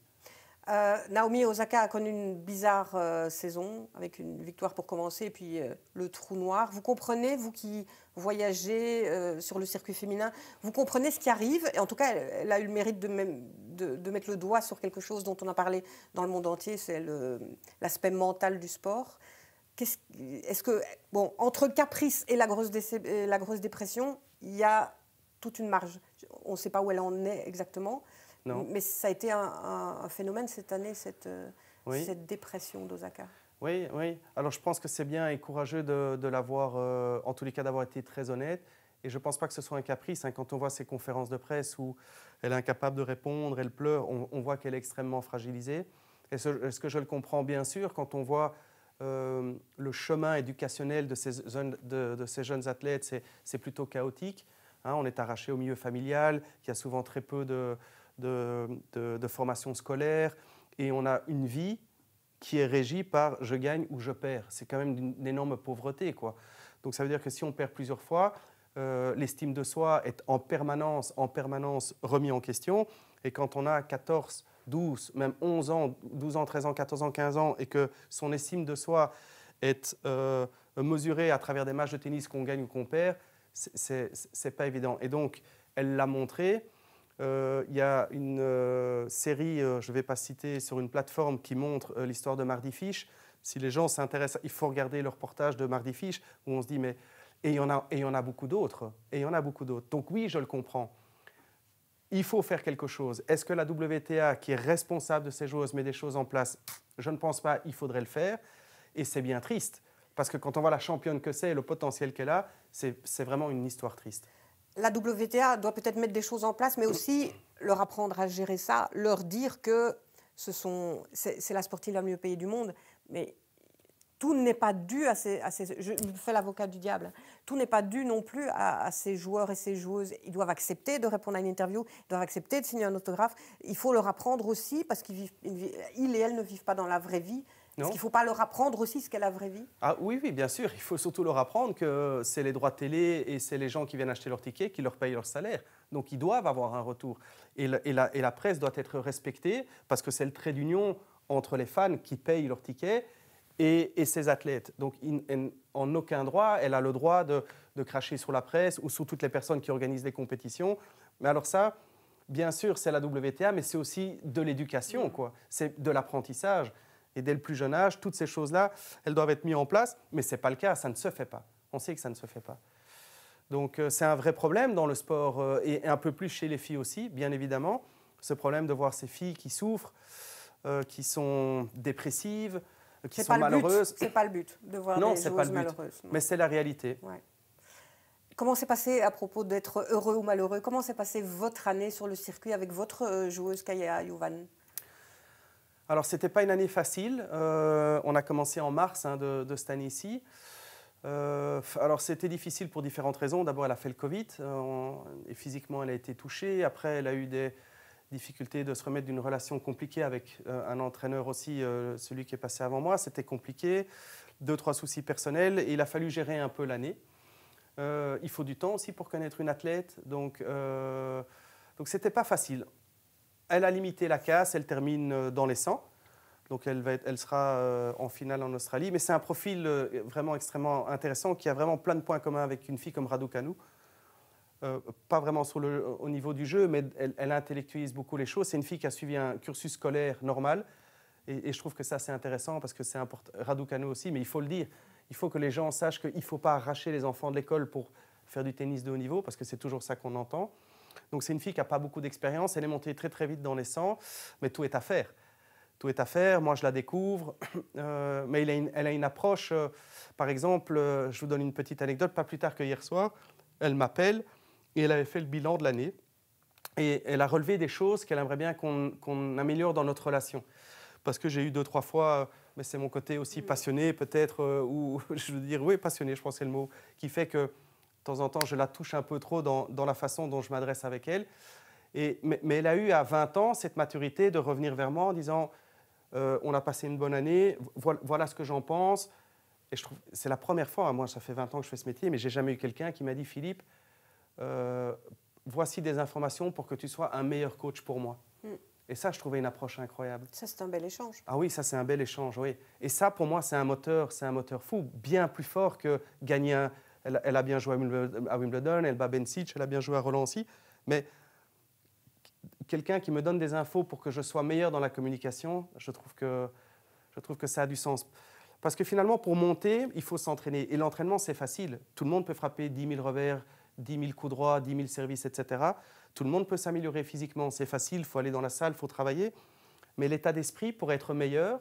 Naomi Osaka a connu une bizarre saison, avec une victoire pour commencer et puis le trou noir. Vous comprenez, vous qui voyagez sur le circuit féminin, vous comprenez ce qui arrive. Et en tout cas, elle a eu le mérite de mettre le doigt sur quelque chose dont on a parlé dans le monde entier, c'est l'aspect mental du sport. Est-ce que, bon, entre le caprice et la grosse dépression, il y a toute une marge. On ne sait pas où elle en est exactement. Non. Mais ça a été un phénomène cette année, cette dépression d'Osaka. Oui, oui. Alors je pense que c'est bien et courageux de l'avoir, en tous les cas d'avoir été très honnête. Et je ne pense pas que ce soit un caprice. Hein. Quand on voit ses conférences de presse où elle est incapable de répondre, elle pleure, on voit qu'elle est extrêmement fragilisée. Est-ce que je le comprends bien sûr quand on voit le chemin éducationnel de ces jeunes athlètes, c'est plutôt chaotique. Hein. On est arraché au milieu familial, il y a souvent très peu de formation scolaire et on a une vie qui est régie par je gagne ou je perds. C'est quand même une énorme pauvreté, quoi. Donc ça veut dire que si on perd plusieurs fois, l'estime de soi est en permanence remis en question. Et quand on a 14, 12, même 11 ans, 12 ans, 13 ans, 14 ans, 15 ans, et que son estime de soi est mesurée à travers des matchs de tennis qu'on gagne ou qu'on perd, c'est pas évident. Et donc, elle l'a montré. Il y a une série, je ne vais pas citer, sur une plateforme qui montre l'histoire de Mardy Fish. Si les gens s'intéressent, il faut regarder le reportage de Mardy Fish où on se dit, mais... Et il y en a beaucoup d'autres. Et il y en a beaucoup d'autres. Donc oui, je le comprends. Il faut faire quelque chose. Est-ce que la WTA, qui est responsable de ces joueuses, met des choses en place? Je ne pense pas. Il faudrait le faire. Et c'est bien triste. Parce que quand on voit la championne que c'est et le potentiel qu'elle a, c'est vraiment une histoire triste. La WTA doit peut-être mettre des choses en place, mais aussi leur apprendre à gérer ça, leur dire que c'est la sportive la mieux payée du monde, mais tout n'est pas dû à ces je me fais l'avocat du diable, tout n'est pas dû non plus à ces joueurs et ces joueuses. Ils doivent accepter de répondre à une interview, ils doivent accepter de signer un autographe. Il faut leur apprendre aussi, parce qu'ils et elles ne vivent pas dans la vraie vie. Est-ce qu'il ne faut pas leur apprendre aussi ce qu'est la vraie vie? Ah, oui, oui, bien sûr. Il faut surtout leur apprendre que c'est les droits de télé et c'est les gens qui viennent acheter leur ticket qui leur payent leur salaire. Donc, ils doivent avoir un retour. Et la presse doit être respectée parce que c'est le trait d'union entre les fans qui payent leur ticket et ces athlètes. Donc, en aucun droit, elle a le droit de cracher sur la presse ou sur toutes les personnes qui organisent des compétitions. Mais alors ça, bien sûr, c'est la WTA, mais c'est aussi de l'éducation, quoi. C'est de l'apprentissage. Et dès le plus jeune âge, toutes ces choses-là, elles doivent être mises en place, mais ce n'est pas le cas, ça ne se fait pas. On sait que ça ne se fait pas. Donc c'est un vrai problème dans le sport, et un peu plus chez les filles aussi, bien évidemment, ce problème de voir ces filles qui souffrent, qui sont dépressives, qui sont malheureuses. Ce n'est pas le but de voir des joueuses malheureuses. Non, mais c'est la réalité. Ouais. Comment s'est passé, à propos d'être heureux ou malheureux, comment s'est passée votre année sur le circuit avec votre joueuse Kaia Youvan? Alors, ce n'était pas une année facile. On a commencé en mars de cette année-ci. Alors, c'était difficile pour différentes raisons. D'abord, elle a fait le Covid et physiquement, elle a été touchée. Après, elle a eu des difficultés de se remettre d'une relation compliquée avec un entraîneur aussi, celui qui est passé avant moi. C'était compliqué. 2-3 soucis personnels et il a fallu gérer un peu l'année. Il faut du temps aussi pour connaître une athlète. Donc, ce n'était pas facile. Elle a limité la casse, elle termine dans les 100. Donc elle sera en finale en Australie. Mais c'est un profil vraiment extrêmement intéressant qui a vraiment plein de points communs avec une fille comme Raducanu. Pas vraiment au niveau du jeu, mais elle intellectualise beaucoup les choses. C'est une fille qui a suivi un cursus scolaire normal. Et je trouve que ça, c'est intéressant parce que c'est important. Raducanu aussi, mais il faut le dire. Il faut que les gens sachent qu'il ne faut pas arracher les enfants de l'école pour faire du tennis de haut niveau, parce que c'est toujours ça qu'on entend. Donc c'est une fille qui n'a pas beaucoup d'expérience, elle est montée très très vite dans les 100, mais tout est à faire. Tout est à faire, moi je la découvre, mais elle a une approche, par exemple, je vous donne une petite anecdote, pas plus tard que hier soir, elle m'appelle et elle avait fait le bilan de l'année. Et elle a relevé des choses qu'elle aimerait bien qu'on améliore dans notre relation. Parce que j'ai eu 2-3 fois, mais c'est mon côté aussi passionné peut-être, ou je veux dire, oui, passionné, je pense que c'est le mot, qui fait que de temps en temps, je la touche un peu trop dans la façon dont je m'adresse avec elle. Mais elle a eu à 20 ans cette maturité de revenir vers moi en disant on a passé une bonne année, voilà ce que j'en pense. Et je trouve c'est la première fois, moi ça fait 20 ans que je fais ce métier, mais j'ai jamais eu quelqu'un qui m'a dit Philippe, voici des informations pour que tu sois un meilleur coach pour moi. Et ça, je trouvais une approche incroyable. Ça, c'est un bel échange. Ah oui, ça c'est un bel échange, oui. Et ça, pour moi, c'est un moteur fou, bien plus fort que gagner un... Elle a bien joué à Wimbledon, elle bat Bencic, elle a bien joué à Roland aussi, mais quelqu'un qui me donne des infos pour que je sois meilleur dans la communication, je trouve que ça a du sens. Parce que finalement, pour monter, il faut s'entraîner. Et l'entraînement, c'est facile. Tout le monde peut frapper 10 000 revers, 10 000 coups droits, 10 000 services, etc. Tout le monde peut s'améliorer physiquement. C'est facile, il faut aller dans la salle, il faut travailler. Mais l'état d'esprit pour être meilleur,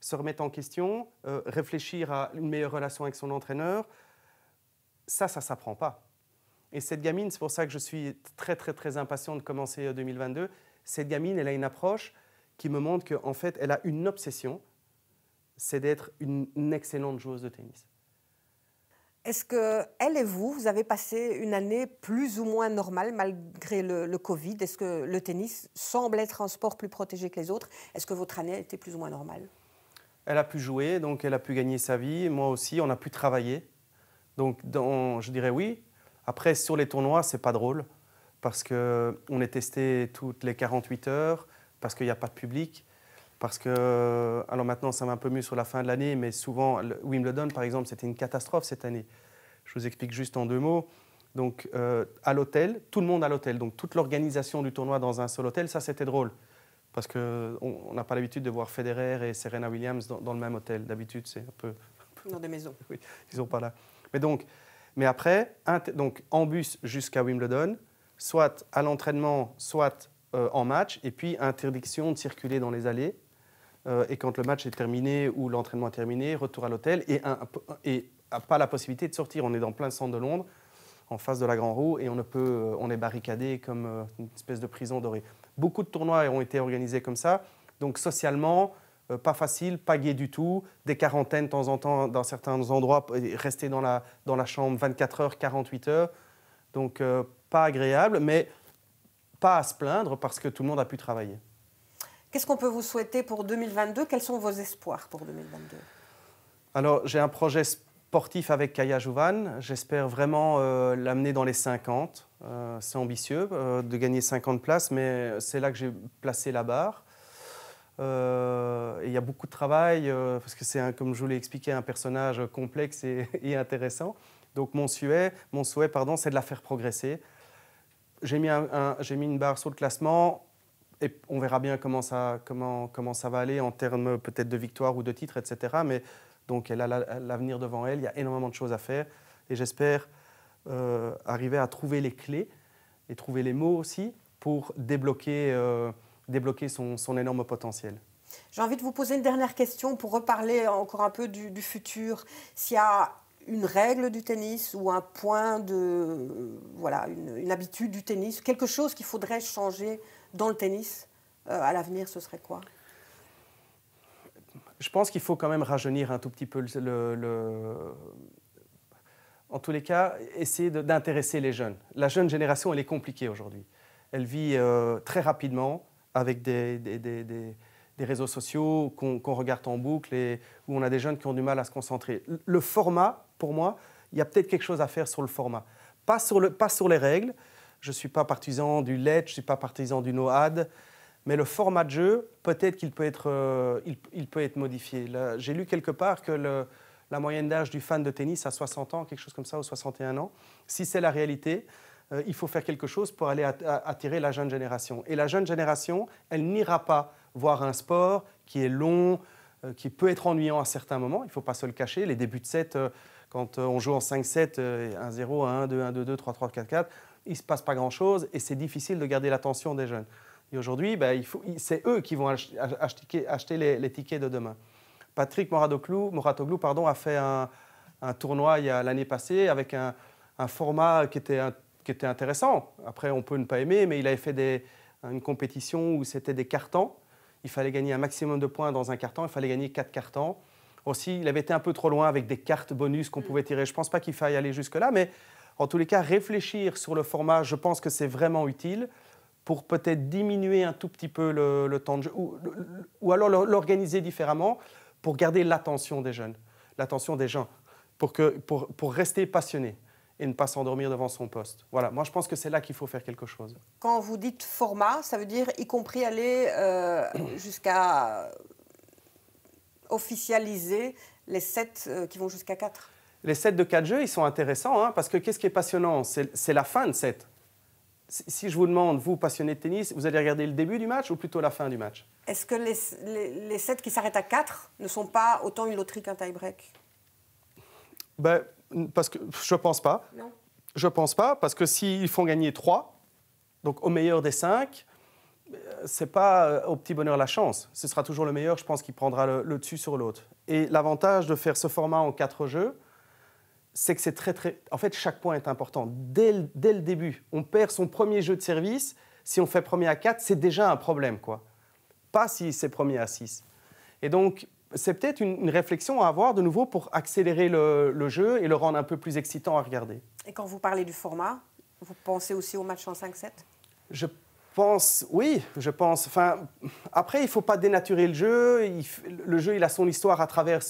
se remettre en question, réfléchir à une meilleure relation avec son entraîneur, ça ne s'apprend pas. Et cette gamine, c'est pour ça que je suis très, très, très impatient de commencer 2022. Cette gamine, elle a une approche qui me montre qu'en fait, elle a une obsession, c'est d'être une excellente joueuse de tennis. Est-ce que elle et vous avez passé une année plus ou moins normale malgré le Covid? Est-ce que le tennis semble être un sport plus protégé que les autres? Est-ce que votre année a été plus ou moins normale? Elle a pu jouer, donc elle a pu gagner sa vie. Moi aussi, on a pu travailler. Donc, je dirais oui. Après, sur les tournois, ce n'est pas drôle parce qu'on est testé toutes les 48 heures, parce qu'il n'y a pas de public. Parce que, alors maintenant, ça va un peu mieux sur la fin de l'année, mais souvent, Wimbledon, par exemple, c'était une catastrophe cette année. Je vous explique juste en 2 mots. Donc, à l'hôtel, tout le monde à l'hôtel. Donc, toute l'organisation du tournoi dans un seul hôtel, ça, c'était drôle. Parce qu'on n'a pas l'habitude de voir Federer et Serena Williams dans le même hôtel. D'habitude, c'est un peu... Dans des maisons. Oui, ils sont pas là. Mais après, donc, en bus jusqu'à Wimbledon, soit à l'entraînement, soit en match, et puis interdiction de circuler dans les allées. Et quand le match est terminé ou l'entraînement est terminé, retour à l'hôtel et pas la possibilité de sortir. On est dans plein centre de Londres, en face de la Grand Roue, et on est barricadé comme une espèce de prison dorée. Beaucoup de tournois ont été organisés comme ça, donc socialement, pas facile, pas gai du tout, des quarantaines de temps en temps dans certains endroits, rester dans la chambre 24 heures, 48 heures, donc pas agréable, mais pas à se plaindre parce que tout le monde a pu travailler. Qu'est-ce qu'on peut vous souhaiter pour 2022? Quels sont vos espoirs pour 2022? Alors, j'ai un projet sportif avec Kaia Jouvan. J'espère vraiment l'amener dans les 50. C'est ambitieux de gagner 50 places, mais c'est là que j'ai placé la barre. Il y a beaucoup de travail, parce que c'est, comme je vous l'ai expliqué, un personnage complexe et intéressant. Donc, mon souhait, c'est de la faire progresser. J'ai mis une barre sur le classement. Et on verra bien comment ça va aller en termes peut-être de victoire ou de titre, etc. Mais donc elle a l'avenir devant elle, il y a énormément de choses à faire. Et j'espère arriver à trouver les clés et trouver les mots aussi pour débloquer son énorme potentiel. J'ai envie de vous poser une dernière question pour reparler encore un peu du futur. S'il y a une règle du tennis ou un point une habitude du tennis, quelque chose qu'il faudrait changer dans le tennis à l'avenir, ce serait quoi? Je pense qu'il faut quand même rajeunir un tout petit peu en tous les cas, essayer d'intéresser les jeunes. La jeune génération, elle est compliquée aujourd'hui. Elle vit très rapidement avec des réseaux sociaux qu'on regarde en boucle et où on a des jeunes qui ont du mal à se concentrer. Le format, pour moi, il y a peut-être quelque chose à faire sur le format. Pas sur les règles. Je ne suis pas partisan du let, je ne suis pas partisan du no-ad. Mais le format de jeu, peut-être qu'il peut être modifié. J'ai lu quelque part que la moyenne d'âge du fan de tennis à 60 ans, quelque chose comme ça, ou 61 ans. Si c'est la réalité, il faut faire quelque chose pour aller attirer la jeune génération. Et la jeune génération, elle n'ira pas voir un sport qui est long, qui peut être ennuyant à certains moments. Il ne faut pas se le cacher. Les débuts de set, quand on joue en 5-7, 1-0, 1-1, 2, 1-2, 3-3, 4-4, il ne se passe pas grand-chose et c'est difficile de garder l'attention des jeunes. Et aujourd'hui, c'est eux qui vont acheter les tickets de demain. Patrick Mouratoglou a fait un tournoi l'année passée avec un format qui était qui était intéressant. Après, on peut ne pas aimer, mais il avait fait une compétition où c'était des cartons. Il fallait gagner un maximum de points dans un carton, il fallait gagner 4 cartons. Aussi, il avait été un peu trop loin avec des cartes bonus qu'on pouvait tirer. Je ne pense pas qu'il faille aller jusque-là, mais en tous les cas, réfléchir sur le format, je pense que c'est vraiment utile pour peut-être diminuer un tout petit peu le temps de jeu ou alors l'organiser différemment pour garder l'attention des jeunes, l'attention des gens, pour rester passionné et ne pas s'endormir devant son poste. Voilà, moi je pense que c'est là qu'il faut faire quelque chose. Quand vous dites format, ça veut dire y compris aller jusqu'à officialiser les sets qui vont jusqu'à 4. Les sets de 4 jeux, ils sont intéressants, hein, parce que qu'est-ce qui est passionnant? C'est la fin de set. Si je vous demande, vous, passionné de tennis, vous allez regarder le début du match ou plutôt la fin du match? Est-ce que les sets qui s'arrêtent à 4 ne sont pas autant une loterie qu'un tie-break? Parce que je ne pense pas. Non. Je ne pense pas, parce que s'ils font gagner 3, donc au meilleur des 5, ce n'est pas au petit bonheur la chance. Ce sera toujours le meilleur, je pense, qui prendra le dessus sur l'autre. Et l'avantage de faire ce format en 4 jeux, c'est que c'est très... En fait, chaque point est important. Dès le début, on perd son premier jeu de service. Si on fait premier à 4, c'est déjà un problème, quoi. Pas si c'est premier à 6. Et donc, c'est peut-être une réflexion à avoir de nouveau pour accélérer le jeu et le rendre un peu plus excitant à regarder. Et quand vous parlez du format, vous pensez aussi au match en 5-7? Je pense, oui, je pense. Enfin, après, il ne faut pas dénaturer le jeu. Le jeu, il a son histoire à travers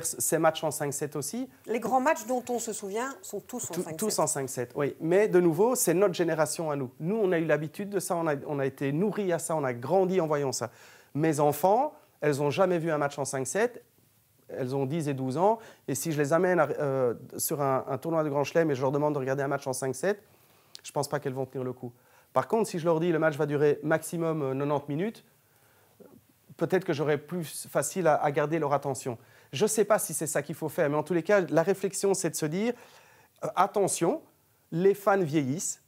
ces matchs en 5-7 aussi. Les grands matchs dont on se souvient sont tous en 5-7. Tous en 5-7, oui. Mais de nouveau, c'est notre génération à nous. Nous, on a eu l'habitude de ça, on a été nourris à ça, on a grandi en voyant ça. Mes enfants, elles n'ont jamais vu un match en 5-7. Elles ont 10 et 12 ans. Et si je les amène sur un tournoi de Grand Chelem et je leur demande de regarder un match en 5-7, je ne pense pas qu'elles vont tenir le coup. Par contre, si je leur dis le match va durer maximum 90 minutes, peut-être que j'aurai plus facile à garder leur attention. Je ne sais pas si c'est ça qu'il faut faire, mais en tous les cas, la réflexion, c'est de se dire attention, les fans vieillissent.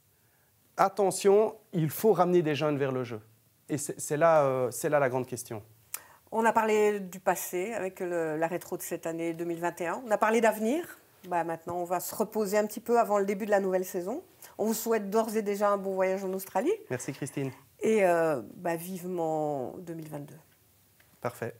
Attention, il faut ramener des jeunes vers le jeu. Et c'est là la grande question. On a parlé du passé avec la rétro de cette année 2021. On a parlé d'avenir. Maintenant, on va se reposer un petit peu avant le début de la nouvelle saison. On vous souhaite d'ores et déjà un bon voyage en Australie. Merci Christine. Et vivement 2022. Parfait.